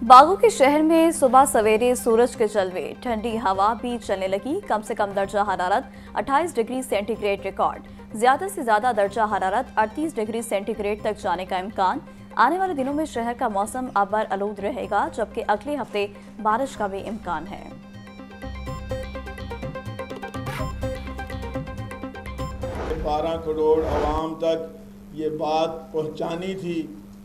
बागों के शहर में सुबह सवेरे सूरज के जलवे, ठंडी हवा भी चलने लगी। कम से कम दर्जा हरारत 28 डिग्री सेंटीग्रेड रिकॉर्ड, ज्यादा से ज्यादा दर्जा हरारत 38 डिग्री सेंटीग्रेड तक जाने का इम्कान। आने वाले दिनों में शहर का मौसम अबर आलूद रहेगा, जबकि अगले हफ्ते बारिश का भी इम्कान है। 12 करोड़ आवाम तक ये बात पहुंचानी थी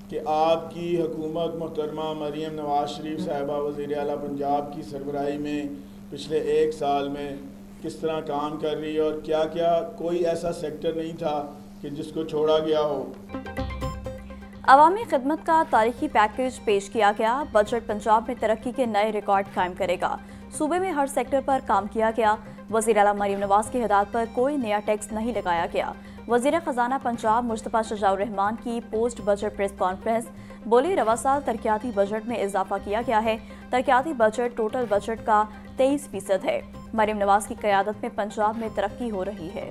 कि आपकी हुकूमत मोहतरमा मरीम नवाज शरीफ साहिबा वज़ीर आला पंजाब की सरबराही में पिछले 1 साल में किस तरह काम कर रही है और क्या क्या कोई ऐसा सेक्टर नहीं था कि जिसको छोड़ा गया हो। अवामी खिदमत का तारीखी पैकेज पेश किया गया। बजट पंजाब में तरक्की के नए रिकॉर्ड कायम करेगा। सूबे में हर सेक्टर पर काम किया गया। वज़ीर आला मरीम नवाज की हिदायत पर कोई नया टैक्स नहीं लगाया गया। वज़ीर ख़जाना पंजाब मुस्तफ़ा शजाउर रहमान की पोस्ट बजट प्रेस कॉन्फ्रेंस, बोले रवा साल तरक्याती बजट में इजाफा किया गया है। तरक्याती बजट टोटल बजट का 23% है। मरीम नवाज की क़यादत में पंजाब में तरक्की हो रही है।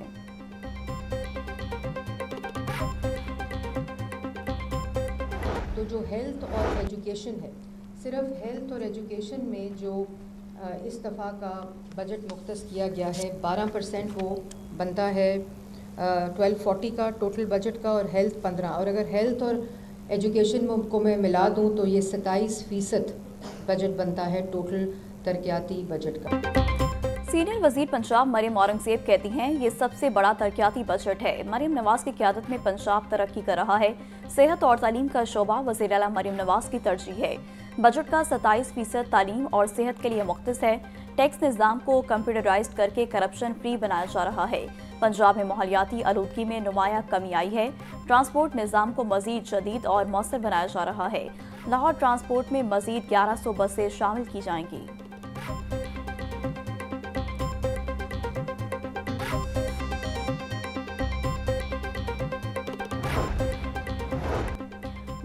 तो जो हेल्थ और एजुकेशन है, सिर्फ हेल्थ और एजुकेशन में जो इस दफ़ा का बजट मुख्तस किया गया है 12% वो बनता है 1240 का टोटल बजट का, और हेल्थ 15, और अगर हेल्थ और एजुकेशन को मैं मिला दूं तो ये 27% बजट बनता है टोटल तरक्याती बजट का। सीनियर वजीर पंजाब मरीम औरंगजेब कहती हैं, ये सबसे बड़ा तरक्याती बजट है। मरीम नवाज की क़यादत में पंजाब तरक्की कर रहा है। सेहत और तालीम का शोबा वज़ीर आला मरीम नवाज की तरजीह है। बजट का 27% तालीम और सेहत के लिए मुख्तस है। टैक्स निज़ाम को कंप्यूटराइज्ड करके करप्शन फ्री बनाया जा रहा है। पंजाब में माहौलियाती आलूदगी में नुमायां कमी आई है। ट्रांसपोर्ट निज़ाम को मज़ीद जदीद और मौसर बनाया जा रहा है। लाहौर ट्रांसपोर्ट में मज़ीद 1100 बसें शामिल की जाएंगी।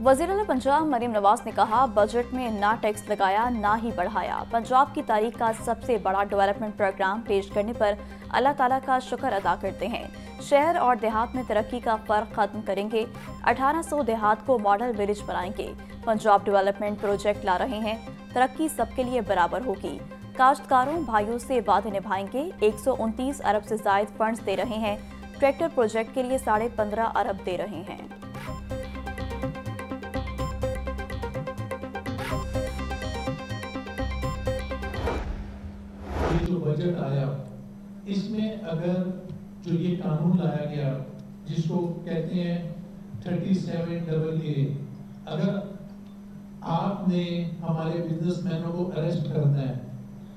वज़ीर आला पंजाब मरीम नवाज ने कहा, बजट में ना टैक्स लगाया ना ही बढ़ाया। पंजाब की तारीख का सबसे बड़ा डेवलपमेंट प्रोग्राम पेश करने पर अल्लाह ताला का शुक्र अदा करते हैं। शहर और देहात में तरक्की का फ़र्क खत्म करेंगे। 1800 देहात को मॉडल विलेज बनाएंगे। पंजाब डेवलपमेंट प्रोजेक्ट ला रहे हैं। तरक्की सबके लिए बराबर होगी। काश्तकारों भाइयों से वादे निभाएंगे। 129 अरब से ज़ायद फंड्स दे रहे हैं। ट्रैक्टर प्रोजेक्ट के लिए 15.5 अरब दे रहे हैं। जो बजट आया, इसमें अगर जो ये कानून लाया गया जिसको कहते हैं 37AA, अगर आपने हमारे बिजनेसमैनों को अरेस्ट करना है,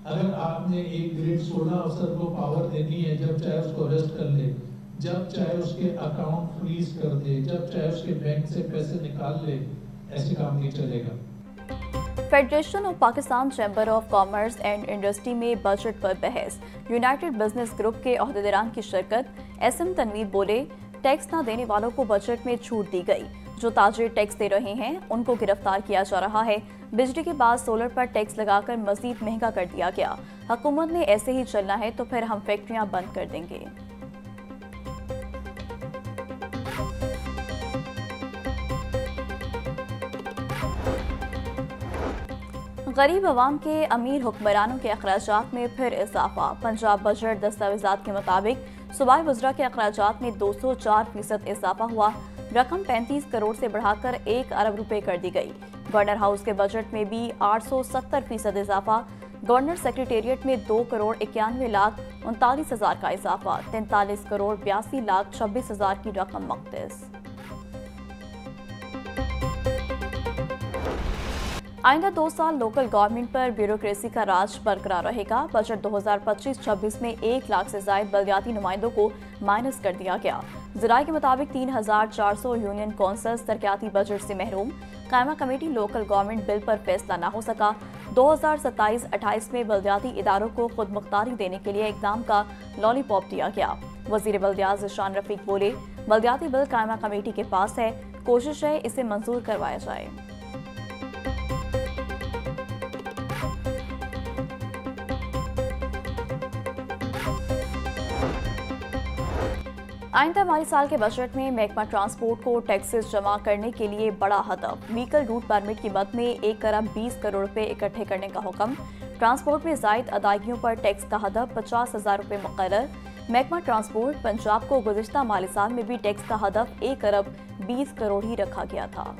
अगर आपने एक ग्रेड 16 अफसर को पावर देनी है, जब चाहे उसको अरेस्ट कर ले, जब चाहे उसके अकाउंट फ्रीज कर दे, जब चाहे उसके बैंक से पैसे निकाल ले, ऐसे काम नहीं चलेगा। Federation of Pakistan chamber of commerce and industry में बजट पर बहस। यूनाइटेड बिजनेस ग्रुप के ओहदेदारान की शिरकत। SM तनवीर बोले, टैक्स न देने वालों को बजट में छूट दी गई। जो ताजिर टैक्स दे रहे हैं उनको गिरफ्तार किया जा रहा है। बिजली के बाद सोलर पर टैक्स लगाकर मजीद महंगा कर दिया गया। हुकूमत ने ऐसे ही चलना है तो फिर हम फैक्ट्रियां बंद कर देंगे। गरीब अवाम के अमीर हुक्मरानों के अखराजात में फिर इजाफा। पंजाब बजट दस्तावेजात के मुताबिक सूबाई वज़रा के अखराजात में 204% इजाफा हुआ। रकम 35 करोड़ से बढ़ाकर 1 अरब रुपए कर दी गई। गवर्नर हाउस के बजट में भी 870% इजाफा। गवर्नर सेक्रेटेरिएट में 2 करोड़ 91 लाख 39 हज़ार का इजाफा। 43 करोड़ 82 लाख 26 हज़ार की रकम मुख्तस। आइंदा 2 साल लोकल गवर्नमेंट पर ब्यूरोक्रेसी का राज बरकरार रहेगा। बजट 2025-26 में 1 लाख से ज़ायद बल्दियाती नुमाइंदों को माइनस कर दिया गया। ज़राए के मुताबिक 3400 यूनियन कौंसल्स तरक्याती बजट से महरूम। कायमा कमेटी लोकल गवर्नमेंट बिल पर फैसला न हो सका। 2027-28 में बल्दियाती इदारों को खुद मुख्तारी देने के लिए इकदाम का लॉलीपॉप दिया गया। वज़ीर बल्दियात ज़ीशान रफ़ीक बोले, बल्दियाती बिल कायमा कमेटी के पास है, कोशिश है इसे मंजूर करवाया जाए। आइंदा माली साल के बजट में महकमा ट्रांसपोर्ट को टैक्सेस जमा करने के लिए बड़ा हदफ। व्हीकल रूट परमिट की मद में 1 अरब 20 करोड़ रुपए इकट्ठे करने का हुक्म। ट्रांसपोर्ट में जायद अदायगियों पर टैक्स का हदफ 50,000 रुपए मुकर्रर। महकमा ट्रांसपोर्ट पंजाब को गुज़िश्ता माली साल में भी टैक्स का हदफ 1 अरब 20 करोड़ ही रखा गया था।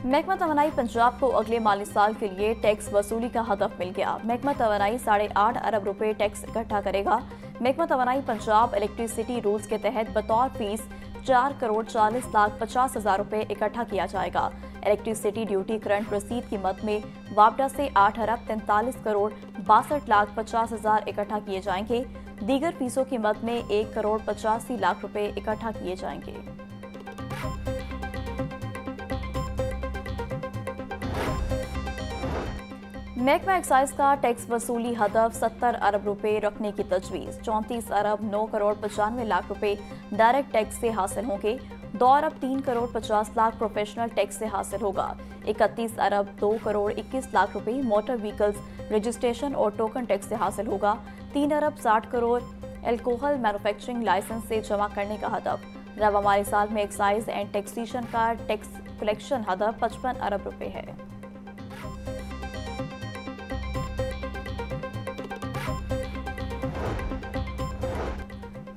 महकमा तवानाई पंजाब को अगले माली साल के लिए टैक्स वसूली का हदफ मिल गया। महकमा तवानाई 8.5 अरब रुपए टैक्स इकट्ठा करेगा। महकमा तवानाई पंजाब इलेक्ट्रिसिटी रूल्स के तहत बतौर फीस 4 करोड़ 40 लाख 50 हजार रुपए इकट्ठा किया जाएगा। इलेक्ट्रिसिटी ड्यूटी करंट रसीद की मद में वापडा से 8 अरब 43 करोड़ 62 लाख 50 हजार इकट्ठा किए जाएंगे। दीगर फीसों की मद में 1 करोड़ 85 लाख रुपए इकट्ठा किए जाएंगे। महकमा एक्साइज का टैक्स वसूली हदफ 70 अरब रुपए रखने की तजवीज़। 34 अरब 9 करोड़ 95 लाख रुपए डायरेक्ट टैक्स से हासिल होंगे। 2 अरब 3 करोड़ 50 लाख प्रोफेशनल टैक्स से हासिल होगा। 31 अरब 2 करोड़ 21 लाख रुपए मोटर व्हीकल्स रजिस्ट्रेशन और टोकन टैक्स से हासिल होगा। 3 अरब 60 करोड़ एल्कोहल मैन्युफैक्चरिंग लाइसेंस से जमा करने का हदफ। रवा माली साल में एक्साइज एंड टैक्सेशन का टैक्स कलेक्शन हदफ 55 अरब रुपए है।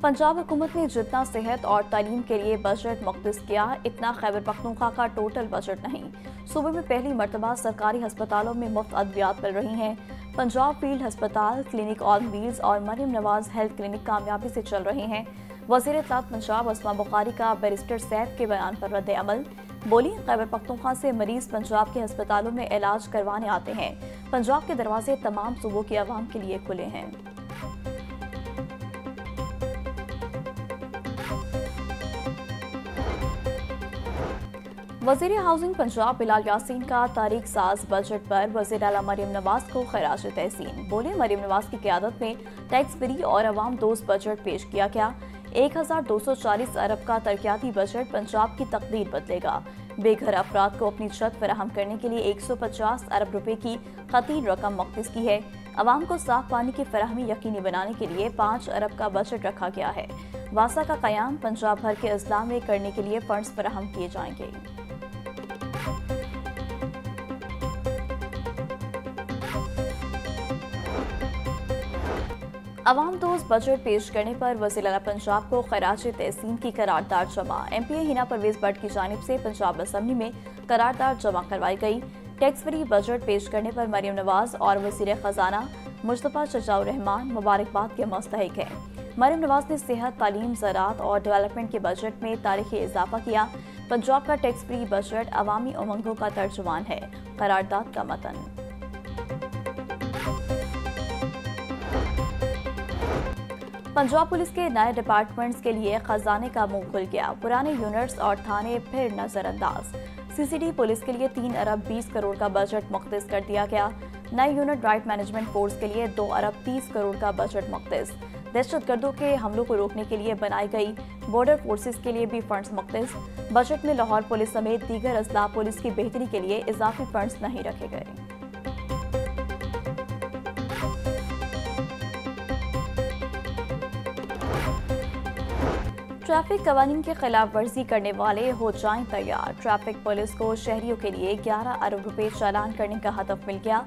पंजाब हुकूमत ने जितना सेहत और तालीम के लिए बजट मुख्तस किया, इतना खैबर पख्तूनख्वा का टोटल बजट नहीं। सूबे में पहली मरतबा सरकारी हस्पतालों में मुफ्त अद्वियात मिल रही हैं। पंजाब फील्ड हस्पताल, क्लिनिक ऑन व्हील्स और मरियम नवाज हेल्थ क्लिनिक कामयाबी से चल रहे हैं। वज़ीर इत्तलात पंजाब अस्मा बुखारी का बैरिस्टर सैफ के बयान पर रद्द अमल। बोली, खैबर पख्तूनख्वा से मरीज पंजाब के हस्पतालों में इलाज करवाने आते हैं। पंजाब के दरवाजे तमाम सूबों की आवाम के लिए खुले हैं। वज़ीर हाउसिंग पंजाब बिलाल यासीन का तारीख साज बजट पर वज़ीर आला मरियम नवाज को खराज तहसीन। बोले, मरियम नवाज की क़यादत में टैक्स फ्री और अवाम दोस्त बजट पेश किया गया। 1240 अरब का तरक्याती बजट पंजाब की तकदीर बदलेगा। बेघर अफराद को अपनी छत फराहम करने के लिए 150 अरब रुपए की खतीर रकम मुख्तस की है। अवाम को साफ पानी की फराहमी यकीनी बनाने के लिए 5 अरब का बजट रखा गया है। वासा का क़याम पंजाब भर के अजला में करने के लिए फंड्स फराहम किए जाएंगे। अवाम दोस्त बजट पेश करने पर वज़ीर आला पंजाब को खराज तहसीन की करारदाद जमा। MPA हिना परवेज भट्ट की जानिब से पंजाब असम्बली में करारदाद जमा करवाई गई। टैक्स फ्री बजट पेश करने पर मरियम नवाज और वज़ीर ख़जाना मुस्तफ़ा शजाउर रहमान मुबारकबाद के मुस्तहिक हैं। मरियम नवाज ने सेहत, तालीम, ज़राअत और डेवलपमेंट के बजट में तारीखी इजाफा किया। पंजाब का टैक्स फ्री बजट अवामी उमंगों का तर्जुमान है। करारदाद का मतन। पंजाब पुलिस के नए डिपार्टमेंट्स के लिए खजाने का मुंह खुल गया। पुराने यूनिट्स और थाने फिर नजरअंदाज। CCD पुलिस के लिए 3 अरब 20 करोड़ का बजट मुख्तस कर दिया गया। नए यूनिट राइट मैनेजमेंट फोर्स के लिए 2 अरब 30 करोड़ का बजट मुख्तस। दहशतगर्दों के हमलों को रोकने के लिए बनाई गई बॉर्डर फोर्सेस के लिए भी फंड्स मुख्तस। बजट में लाहौर पुलिस समेत दीगर अजला पुलिस की बेहतरी के लिए इजाफी फंड्स नहीं रखे गए। ट्रैफिक कवानीन की खिलाफ वर्जी करने वाले हो जाएं तैयार। ट्रैफिक पुलिस को शहरियों के लिए 11 अरब रुपए चालान करने का हदफ मिल गया।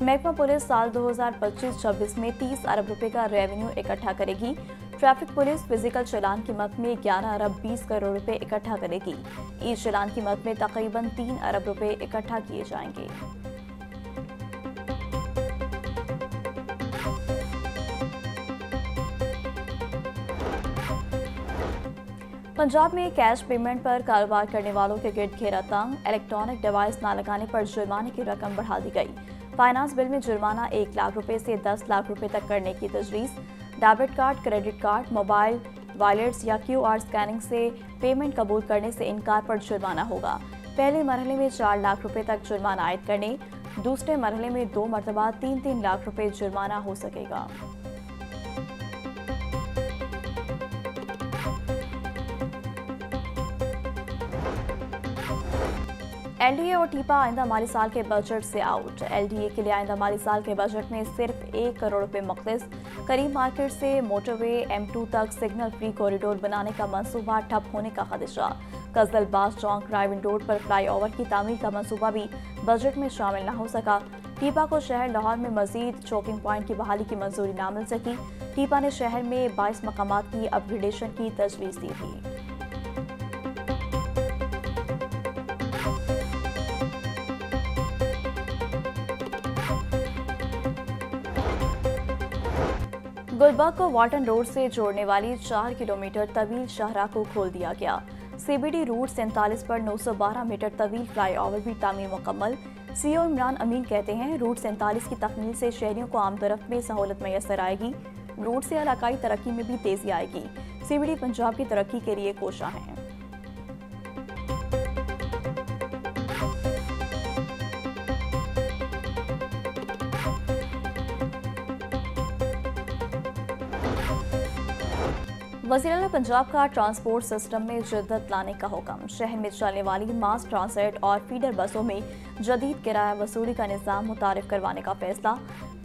महकमा पुलिस साल 2025-26 में 30 अरब रुपए का रेवेन्यू इकट्ठा करेगी। ट्रैफिक पुलिस फिजिकल चालान की मद में 11 अरब 20 करोड़ रुपए इकट्ठा करेगी। ई चालान की मद में तकरीबन 3 अरब रुपए इकट्ठा किए जाएंगे। पंजाब में कैश पेमेंट पर कारोबार करने वालों के गिर्द घेरा तंग। इलेक्ट्रॉनिक डिवाइस न लगाने पर जुर्माने की रकम बढ़ा दी गई। फाइनेंस बिल में जुर्माना 1 लाख रुपए से 10 लाख रुपए तक करने की तजवीज़। Debit card, credit card, mobile wallets या QR स्कैनिंग से पेमेंट कबूल करने से इनकार पर जुर्माना होगा। पहले मरहले में 4 लाख रुपए तक जुर्माना आयद करने, दूसरे मरहले में 2 मरतबा 3-3 लाख रुपए जुर्माना हो सकेगा। एलडीए और टीपा आइंदा माली साल के बजट से आउट। एलडीए के लिए आइंदा माली साल के बजट में सिर्फ 1 करोड़ रुपए मुख्तस। करीम मार्केट से मोटरवे M2 तक सिग्नल फ्री कॉरिडोर बनाने का मंसूबा ठप होने का खदशा। कजलबाज चौक रायविंड रोड पर फ्लाईओवर की तामीर का मंसूबा भी बजट में शामिल न हो सका। टीपा को शहर लाहौर में मजीद चौकिंग पॉइंट की बहाली की मंजूरी न मिल सकी। टीपा ने शहर में 22 मकामात की अपग्रेडेशन की तजवीज़ दी थी। गुलबर्ग को वाल्टन रोड से जोड़ने वाली 4 किलोमीटर तवील शाहराह को खोल दिया गया। सीबीडी रूट 47 पर 912 मीटर तवील फ्लाईओवर भी तामीर मुकम्मल। सीओ इमरान अमीन कहते हैं रूट 47 की तकमील से शहरियों को आम तरफ में सहूलत मैसर आएगी। रूट से इलाकाई तरक्की में भी तेजी आएगी। सीबीडी पंजाब की तरक्की के लिए कोशां है। वज़ीर-ए-आला पंजाब का ट्रांसपोर्ट सिस्टम में जद्दत लाने का हुक्म। शहर में चलने वाली मास ट्रांसिट और फीडर बसों में जदीद किराया वसूली का निज़ाम मुतारिफ करवाने का फैसला।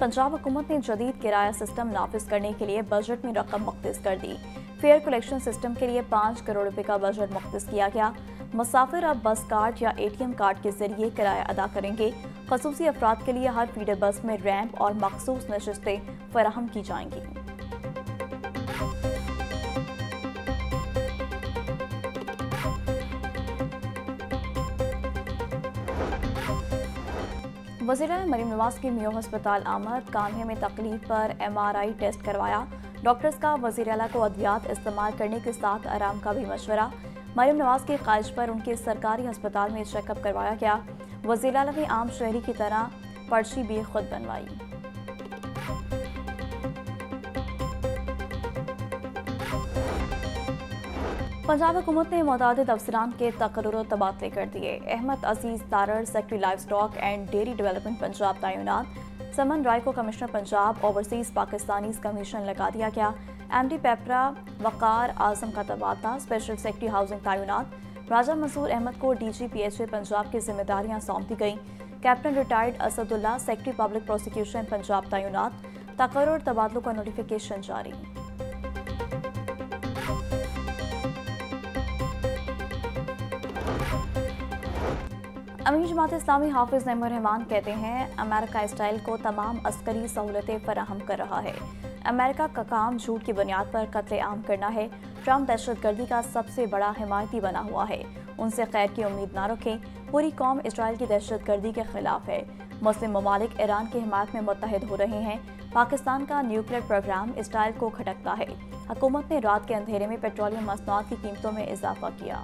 पंजाब हुकूमत ने जदीद किराया सिस्टम नाफिज करने के लिए बजट में रकम मुख्तस कर दी। फेयर कलेक्शन सिस्टम के लिए 5 करोड़ रुपए का बजट मुख्तस किया गया। मुसाफिर अब बस कार्ड या ATM कार्ड के जरिए किराया अदा करेंगे। खसूसी अफराद के लिए हर फीडर बस में रैंप और मखसूस नशिस्तें फराहम की जाएंगी। वज़ीर-ए-आला मरीम नवाज की मियो हस्पताल आमद। कान्हे में तकलीफ पर MRI टेस्ट करवाया। डॉक्टर्स का वज़ीर-ए-आला को अद्वियात इस्तेमाल करने के साथ आराम का भी मशवरा। मरीम नवाज की ख्वाहिश पर उनके सरकारी अस्पताल में चेकअप करवाया गया। वज़ीर-ए-आला ने आम शहरी की तरह पर्ची भी खुद बनवाई। पंजाब हुकूमत ने मुतादिद अफसरान के तकर्रुर और तबादले कर दिए। Ahmad Aziz Tarar secretary livestock and dairy development Punjab तैनात। समन राय को commissioner Punjab overseas Pakistanis commission लगा दिया गया। MD पेपरा वकार आजम का तबादला। स्पेशल सेक्रेटरी हाउसिंग तैनात। राजा मंसूर अहमद को DG PHA पंजाब की जिम्मेदारियां सौंप दी गई। Captain retired Asadullah secretary public prosecution Punjab तैनात। तकर्रुर तबादलों का नोटिफिकेशन जारी। अमीर जमात इस्लामी हाफिज नईमुर रहमान कहते हैं अमेरिका स्टाइल को तमाम अस्करी सहूलतें फराहम कर रहा है। अमेरिका का काम झूठ की बुनियाद पर कत्ले आम करना है। ट्रंप दहशतगर्दी का सबसे बड़ा हिमायती बना हुआ है। उनसे खैर की उम्मीद ना रखें। पूरी कौम इसराइल की दहशतगर्दी के खिलाफ है। मुस्लिम ममालिक ईरान की हिमायत में मुत्तहिद हो रहे हैं। पाकिस्तान का न्यूक्लियर प्रोग्राम इसराइल को खटकता है। हुकूमत ने रात के अंधेरे में पेट्रोलियम मसनूआत की कीमतों में इजाफा किया।